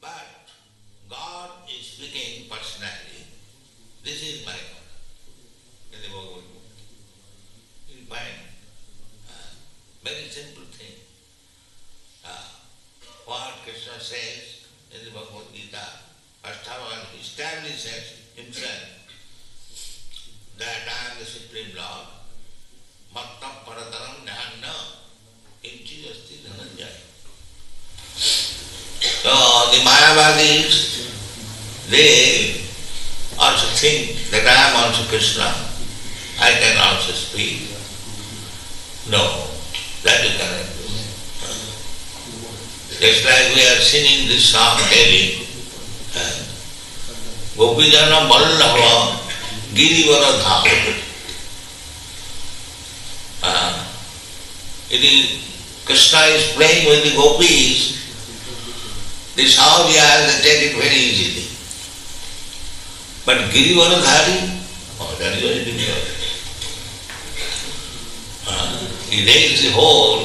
But God is speaking personally. This is my God. In the Bhagavad Gita. You find very simple thing. What Krishna says in the Bhagavad Gita, first of all, he establishes himself that I am the Supreme Lord. Matta parataram jnana kinchid asti dhananjaya. So the Mayavadis, they also think that I am also Krishna. I can also speak. No, that you cannot do. Just like we are singing this song daily, Gopijana Vallabha Girivara Dhama. It is Krishna is playing with the gopis. This how we are, they take it very easily. But Girivara Dhari, that is very difficult. He raised the whole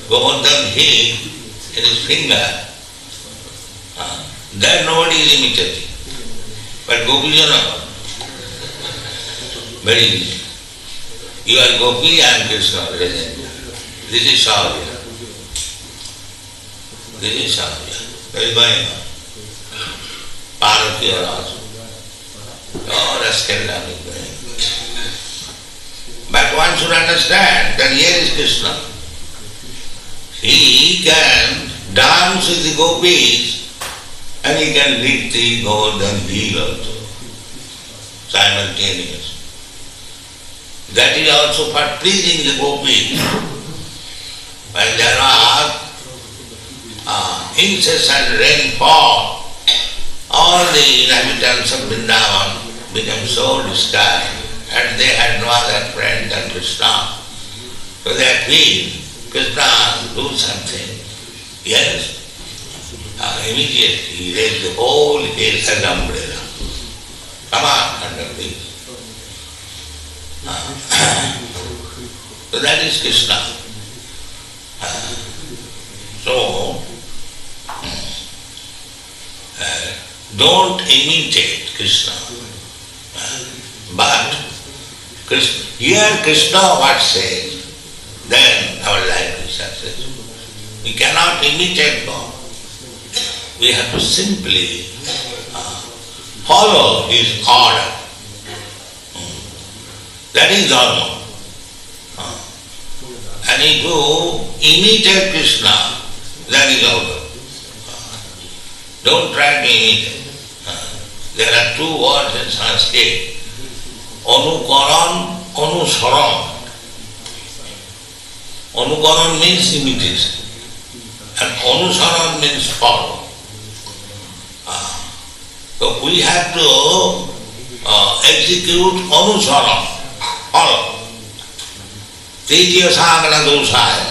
Govardhan hill in his finger. That nobody is imitating. But Gopijana, very easy. You are Gopi, I am Krishna. This is Saurya. This is Saurya. That is going on. Parvati or also. Oh, rascal is going. But one should understand that here is Krishna. He can dance with the gopis and he can lift the Govardhan hill also, simultaneously. That is also for pleasing the gopis. When there are incessant rainfall, all the inhabitants of Vrindavan become so disturbed and they had no other friend than Krishna. So they appealed, Krishna, do something. Yes. Immediately he raised the whole hill as an umbrella. Come on, under this. So that is Krishna. So, don't imitate Krishna. But here Krishna what says, then our life is successful. We cannot imitate God. We have to simply follow His order. That is dharma. And if you imitate Krishna, that is order. Don't try to imitate. There are two words in Sanskrit. Anukaran, anusaran. Anukaran means imitation. And anusaran means follow. So we have to execute anusaran, follow. Tejya sangana dosaya.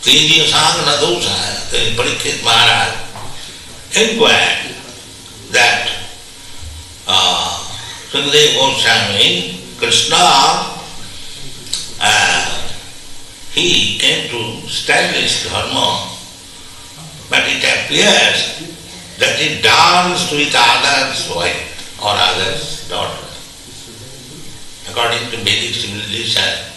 Tejya sangana dosaya. Then Parikshit Maharaj inquired that Sukadeva Goswami, Krishna, he came to establish dharma, but it appears that he danced with others' wife or others' daughter. According to Vedic civilization,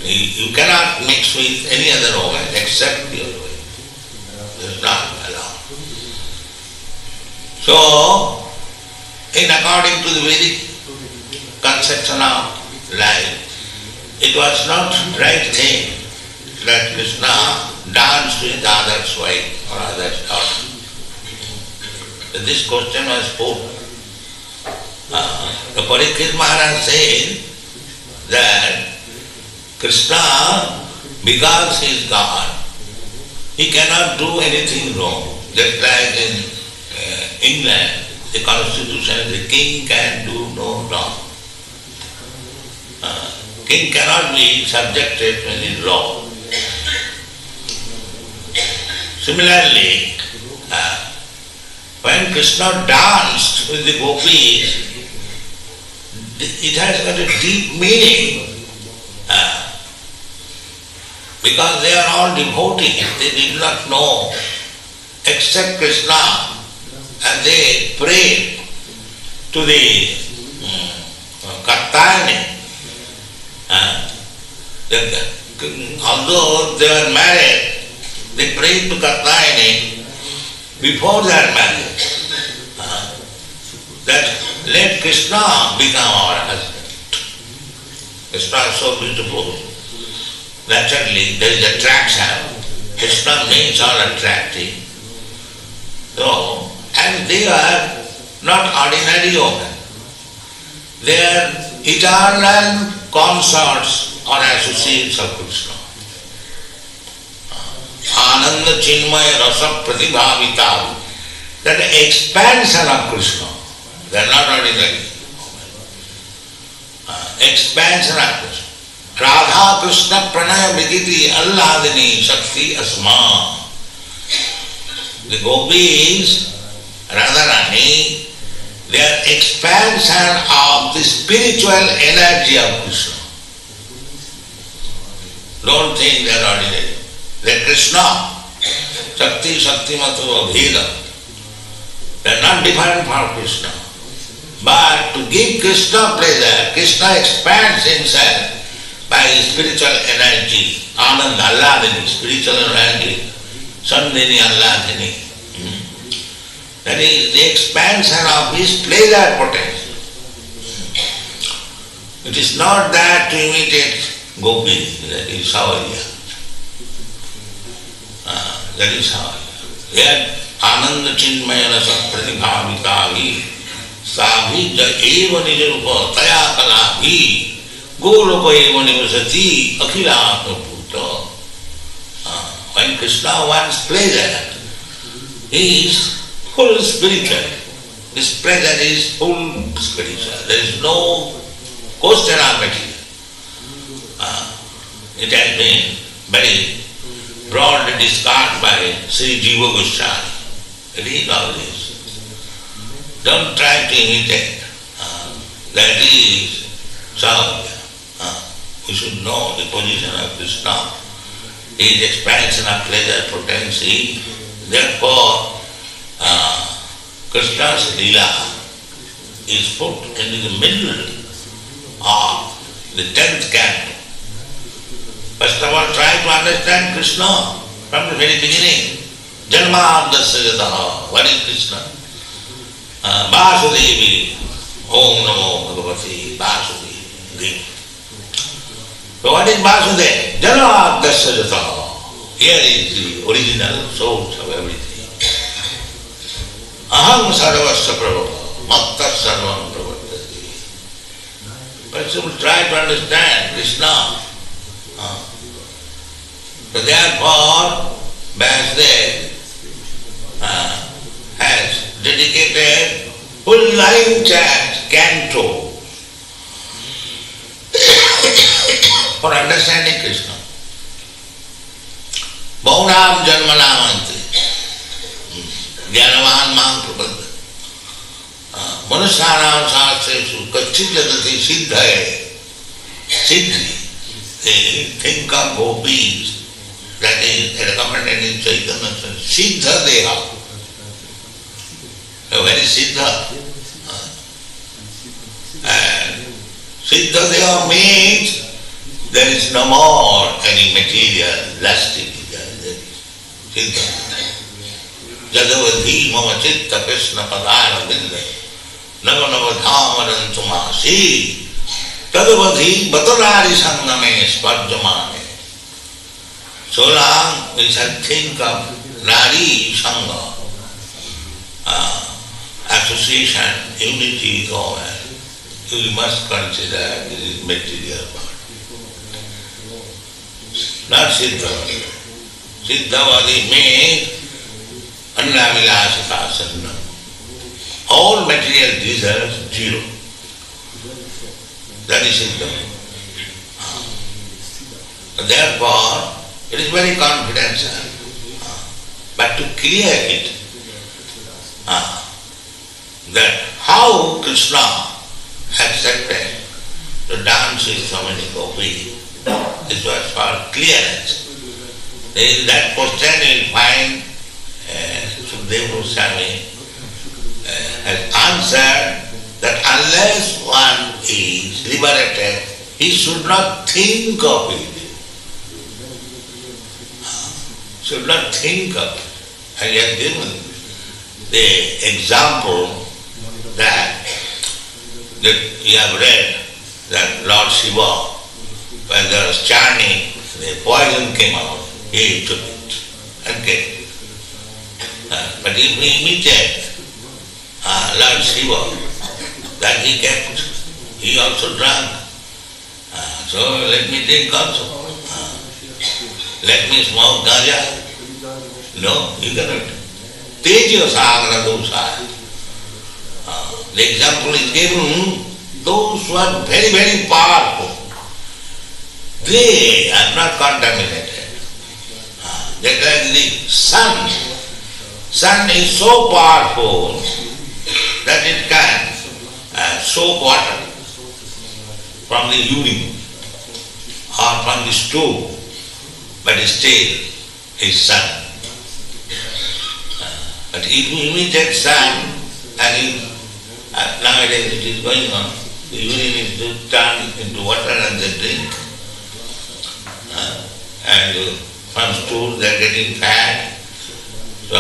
you cannot mix with any other woman except your wife. It is not allowed. So, according to the Vedic conception of life, it was not right thing that Krishna danced with others' wife or others' daughter. So this question was put. The Parikshit Maharaj said that Krishna, because he is God, he cannot do anything wrong. Just like in England, the constitution, the king can do no wrong. King cannot be subjected to any law. Similarly, when Krishna danced with the gopis, it has got a deep meaning. because they are all devotees, they did not know except Krishna, and they prayed to the Kartayani. Although they were married, they prayed to Kartayani before their marriage. That let Krishna become our husband. Krishna is so beautiful. Naturally, there is attraction. Krishna means all attractive. So, and they are not ordinary women. They are eternal consorts or associates of Krishna. Ananda Chinmaya Rasa Pratibhavita. That expansion of Krishna. They are not ordinary. Expansion of Krishna. Radha Krishna Pranaya Viditi Alladini Shakti Asma. The gopis, Radharani, they are expansion of the spiritual energy of Krishna. Don't think they are ordinary. They are Krishna. Shakti, Shaktimatu, Abheda. They are not different from Krishna. But to give Krishna pleasure, Krishna expands himself by his spiritual energy. Ananda, Alladini, spiritual energy. Sandhini, Alladini. That is the expansion of his pleasure potential. It is not that to imitate gopis, that is Savarya. That is Savarya. Yet Ananda Chinmaya Rasa Pratibhavitavi Sabhi Eva Nijarupa Taya Kalabhi Goloka Eva Nivasati Akhila Puta. When Krishna wants pleasure, he is full spiritual. This pleasure is full spiritual. There is no question of material. It has been very broadly discussed by Sri Jiva Goswami. Read all this. Don't try to imitate. That is Savarya. We should know the position of Krishna, his expansion of pleasure potency. Therefore, Krishna's Leela is put into the middle of the 10th canto. First of all, try to understand Krishna from the very beginning. Janmādasya yataha. What is Krishna? Vasudevi. Om Namo Bhagavate Vasudevi. So what is Vasudeva? Janmādasya yataha. Here is the original source of everything. Aham sarvasya prabhava. Matta sarvam pravardhati. But you will try to understand Krishna. So therefore, Vasudev has dedicated full 9 chants, canto, for understanding Krishna. Bhaunam janmanamanti, jnanavan mam prabhadha, manusyanam sastresu kachit jadati siddhaye. Siddhi, they think of gopis. That is recommended in Chaitanya, Siddha Deha. Very Siddha. And Siddha Deha means there is no more any material, lusty desire. Siddha. Jadavadhi mama chitta krishna padana binda navanavadhamaran tumasi tadavadhi batarari sangame sparjamane. So long we shall think of Nari Sangha, association, unity with woman, we must consider this is material part. Not Siddhavadi. Siddhavadi means Annavilasita Sanna. All material desires, zero. That is Siddhavadi. Therefore, it is very confidential. But to clear it, that how Krishna accepted to dance with so many gopis, this was for clearance. In that question you will find Sukadeva Goswami has answered that unless one is liberated, he should not think of it. Should not think of it. And he has given the example that you have read that Lord Shiva, when there was chanting, the poison came out, he took it and kept it. But if we imitate Lord Shiva, that he kept, he also drank. So let me drink also. Let me smoke ganja. No, you cannot. Tejo sagra dosa. The example is given, those who are very, very powerful, they are not contaminated. Just like the sun. Sun is so powerful that it can soak water from the urine or from the stove, but still is sun. But if you imitate sun, and nowadays it is going on, the urine is turned into water and they drink. And from stools they are getting fat. So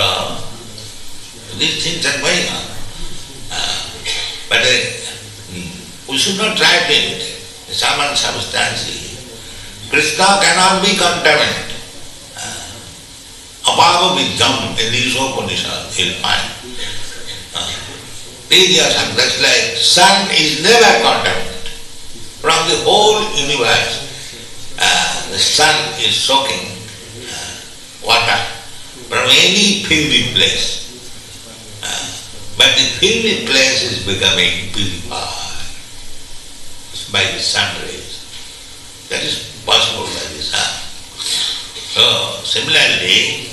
these things are going on. But we should not try to imitate. Saman substantially. Krishna cannot be contaminated. Abhava vidyam in these Upanishads you'll find. That's like sun is never contaminated. From the whole universe, the sun is soaking water from any filthy place. But the filthy place is becoming purified by the sun rays. That is possible by the sun. So, similarly,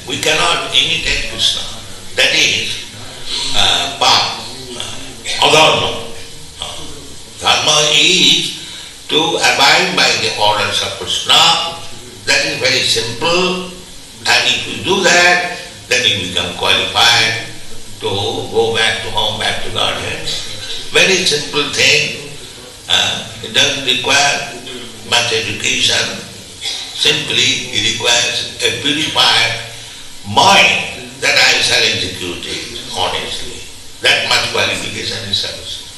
we cannot imitate Krishna. That is path, adharma. Dharma is to abide by the orders of Krishna. That is very simple, and if you do that, then you become qualified to go back to home, back to Godhead. Very simple thing. It doesn't require much education. Simply it requires a purified mind that I shall execute it honestly. That much qualification is sufficient.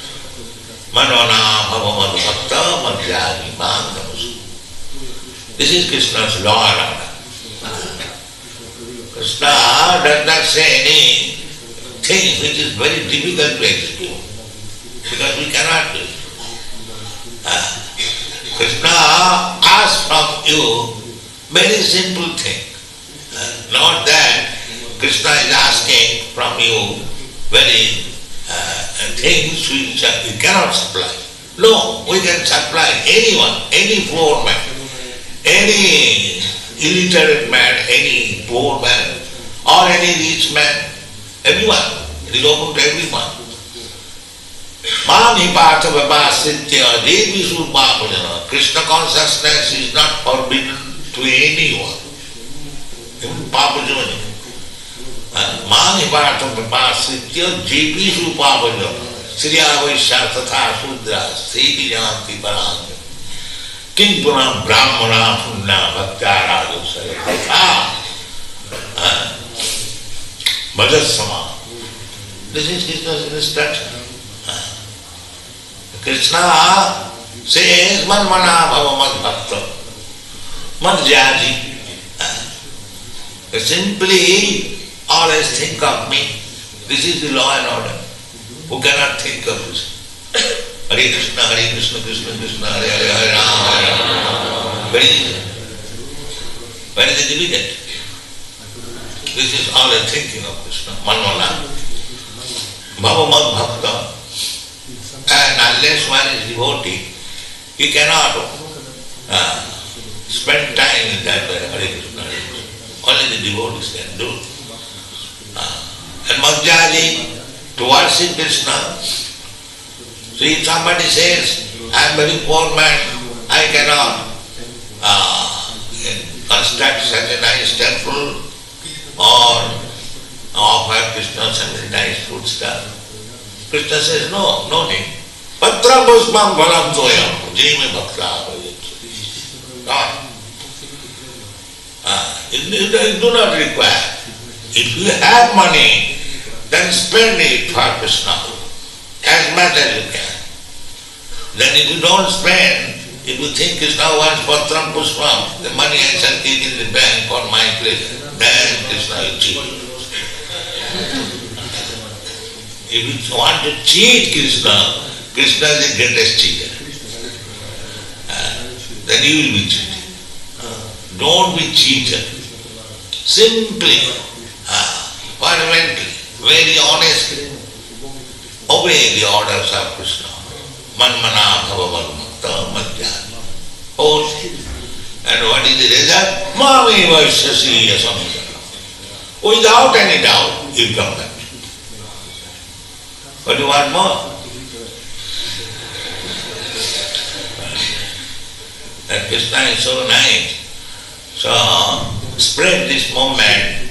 Manona bhava madhukta madhyani mangamusu. This is Krishna's law and order. Krishna does not say anything which is very difficult to execute, because we cannot do it. Krishna asks from you very simple thing. Not that Krishna is asking from you very things which you cannot supply. No, we can supply anyone, any poor man, any illiterate man, any poor man, or any rich man, everyone. It is open to everyone. Mani partha vipasitya devi surmapajana. Krishna consciousness is not forbidden to anyone. Even papajana. Mani partha vipasitya devi surmapajana. Sriya vaishya tatha sudra seti janti paranga. Kim punam brahmana punna bhaktya rajasaya tatha bhajasama. This is Krishna's instruction. Krishna says, Manmana bhava mad bhakta, mad jyaji. Simply always think of me. This is the law and order. Who cannot think of this? Hare Krishna, Krishna Krishna, Hare Hare, Hare Rama, Hare Rama. Very easy. Where is it difficult? This is always thinking of Krishna. Manmana bhava mad bhakta. And unless one is devotee, he cannot spend time in that way. Hare Krishna, Hare Krishna. Only the devotees can do. And Madhyaji, to worship Krishna. So if somebody says, I am very poor man, I cannot construct such a nice temple or offer Krishna some nice food stuff. Krishna says, no, no need. Patra pushpam phalam toyam jime bhakta bhajati. You do not require. If you have money, then spend it for Krishna as much as you can. Then if you don't spend, if you think Krishna wants patram pushpam, the money I shall keep in the bank for my pleasure, then Krishna will cheat. If you want to cheat Krishna, Krishna is the greatest cheater. Then you will be cheated. Don't be cheated. Simply, fervently, very honestly, obey the orders of Krishna. Manmana bhava manmukta madhyani. And what is the result? Mami vaishyasi yasamudana. Without any doubt, you come back. What do you want more? And Krishna is so nice. So, spread this movement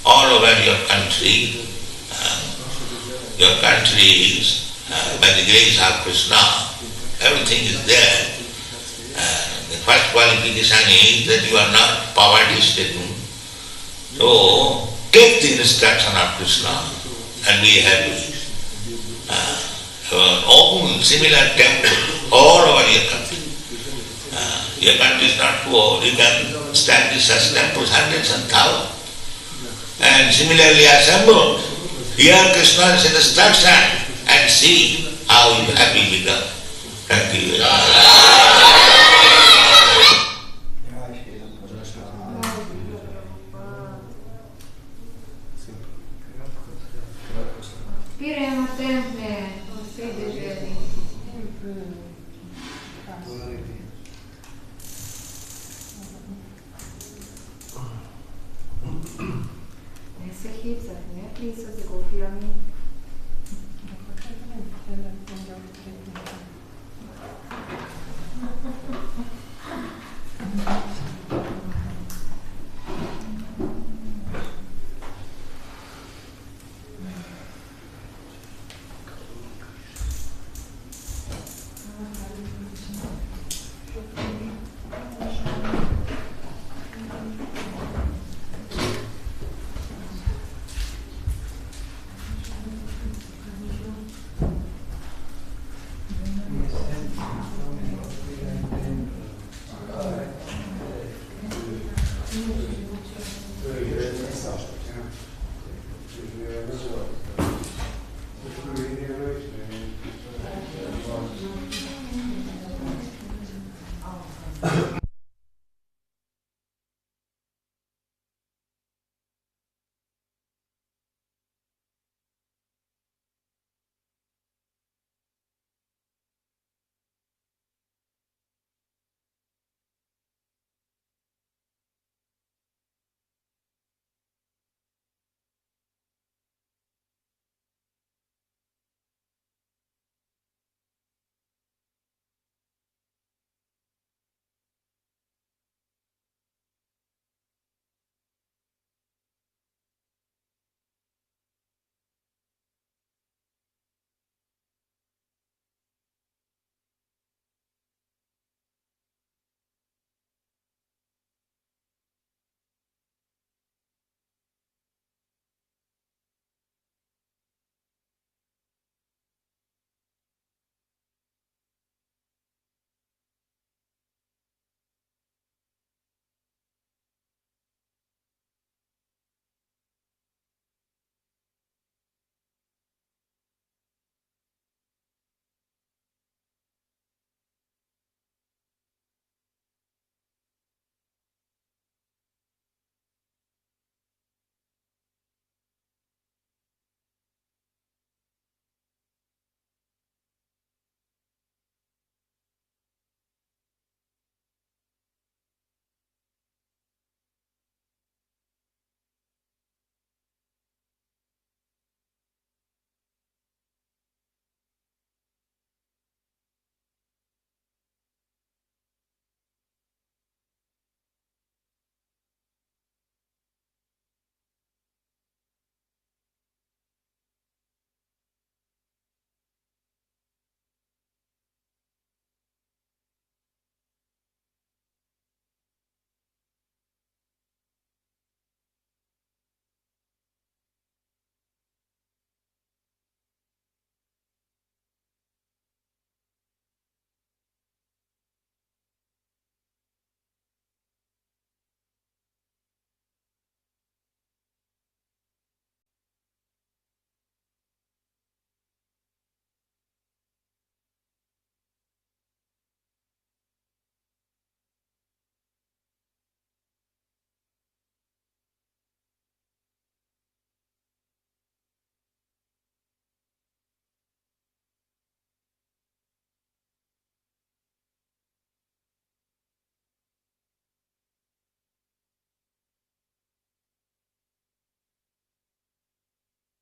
all over your country. Your country is, by the grace of Krishna, everything is there. The first qualification is that you are not poverty-stricken. So, take the instruction of Krishna and be happy. Open similar temples all over your country. Your country is not poor, you can establish such temples, hundreds and thousands. And similarly assemble, hear Krishna's instruction and see how you happy become. Thank you very much. Please, with the coffee on me.